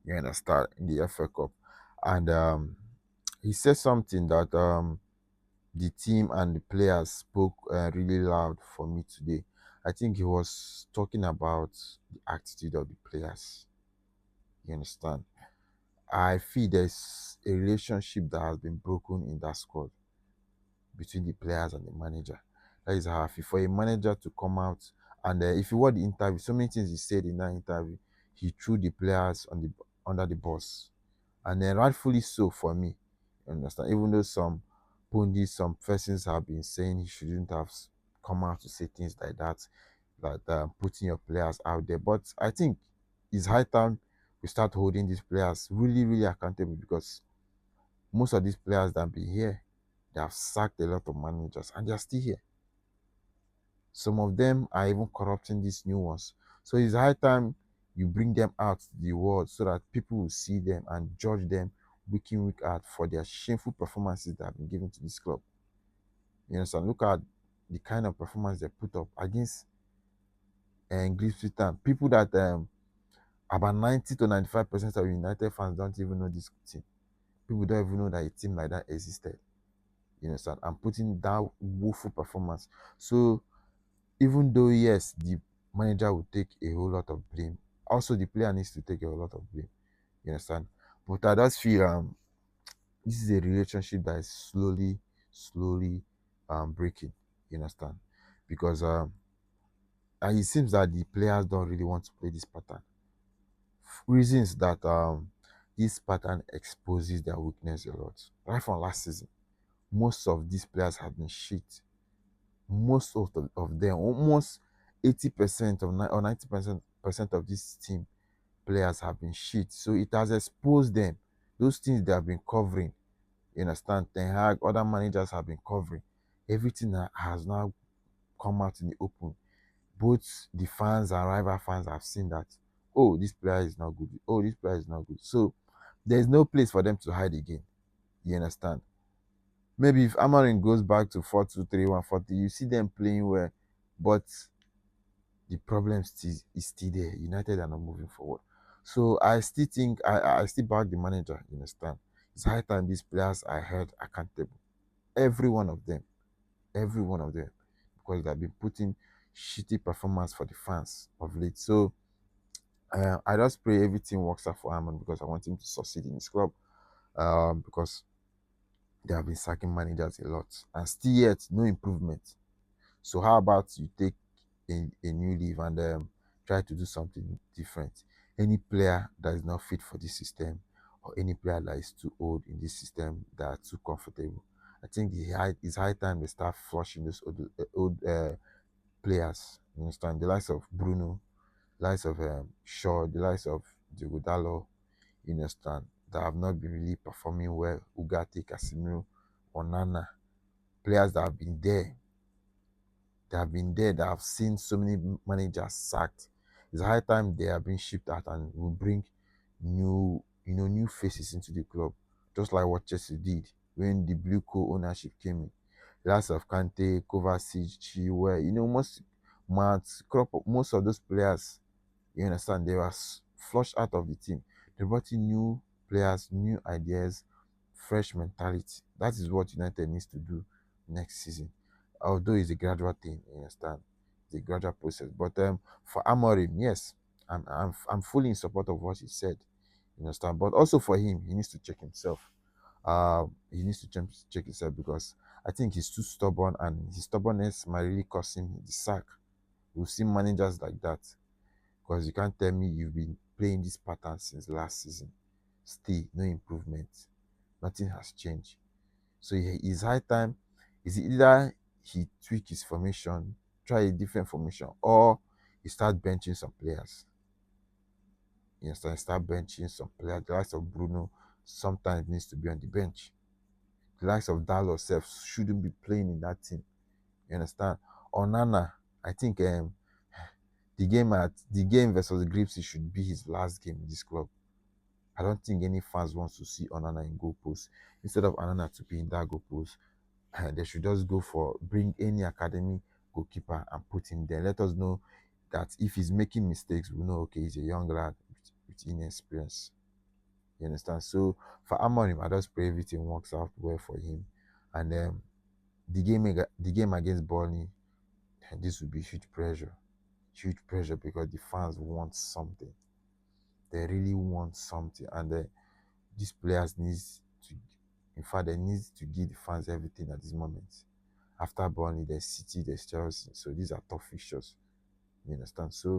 You understand, in the FA Cup, and he said something that the team and the players spoke really loud for me today. I think he was talking about the attitude of the players. You understand? I feel there's a relationship that has been broken in that squad between the players and the manager. That is how I feel. For a manager to come out and if you watch the interview, so many things he said in that interview, he threw the players on the under the bus, and then rightfully so for me. You understand? Even though some pundits, some persons have been saying he shouldn't have come out to say things like that, putting your players out there. But I think it's high time we start holding these players really, really accountable, because most of these players that be here, they have sacked a lot of managers and they're still here. Some of them are even corrupting these new ones. So it's high time you bring them out to the world so that people will see them and judge them week in, week out for their shameful performances that have been given to this club. You understand? Look at the kind of performance they put up against GRIMBSY Town. People that about 90 to 95% of United fans don't even know this team. People don't even know that a team like that existed. You understand? And putting that woeful performance. So even though yes, the manager will take a whole lot of blame, also the player needs to take a whole lot of blame. You understand? But I just feel this is a relationship that is slowly breaking. You understand? Because and it seems that the players don't really want to play this pattern. Reasons that this pattern exposes their weakness a lot. Right from last season, most of these players have been shit. Most of them, almost 80% of or 90% of this team players have been shit. So it has exposed them. Those things they have been covering, you understand, Ten Hag, other managers have been covering. Everything that has now come out in the open. Both the fans and rival fans have seen that, oh, this player is not good. Oh, this player is not good. So there's no place for them to hide again. You understand? Maybe if Amorim goes back to 4-2-3-1, 40, you see them playing well, but the problem is still there. United are not moving forward. So I still think I still back the manager, you understand. It's high time these players are held accountable. Every one of them. Every one of them. Because they've been putting shitty performance for the fans of late. So I just pray everything works out for Amon, because I want him to succeed in his club. Because they have been sacking managers a lot. And still yet no improvement. So how about you take a new leave and try to do something different? Any player that is not fit for this system, or any player that is too old in this system, that are too comfortable, I think it's high time they start flushing those old players. You understand? The likes of Bruno, the likes of Shaw, the likes of Diogo Dalot, you understand, that have not been really performing well. Ugarte, Casemiro, Onana, players that have been there, that have seen so many managers sacked. It's high time they are being shipped out and will bring new faces into the club, just like what Chelsea did when the blue co-ownership came in. The likes of Kante, Kovacic, Chilwell, most of those players, you understand, they were flushed out of the team. They brought in new players, new ideas, fresh mentality. That is what United needs to do next season. Although it's a gradual thing, you understand, it's a gradual process. But for Amorim, yes, I'm fully in support of what he said. You understand, but also for him, he needs to check himself. He needs to check himself, because I think he's too stubborn, and his stubbornness might really cost him the sack. We've seen managers like that, because you can't tell me you've been playing this pattern since last season. Still, no improvement. Nothing has changed. So it's high time. Is either he tweak his formation, try a different formation, or he start benching some players. You understand? Start benching some players. The likes of Bruno sometimes needs to be on the bench. The likes of Dalot self shouldn't be playing in that team. You understand? Onana, I think the game versus GRIMBSY should be his last game in this club. I don't think any fans wants to see Onana in goal post. Instead of Onana to be in that goal post, they should just bring any academy goalkeeper and put him there. Let us know that if he's making mistakes, we know, okay, he's a young lad with inexperience. You understand? So for Amorim, I just pray everything works out well for him. And the game against Burnley, this will be huge pressure because the fans want something. They really want something, and these players needs to, in fact, they need to give the fans everything at this moment. After Burnley, there's City, there's Chelsea, so these are tough fixtures. You understand? So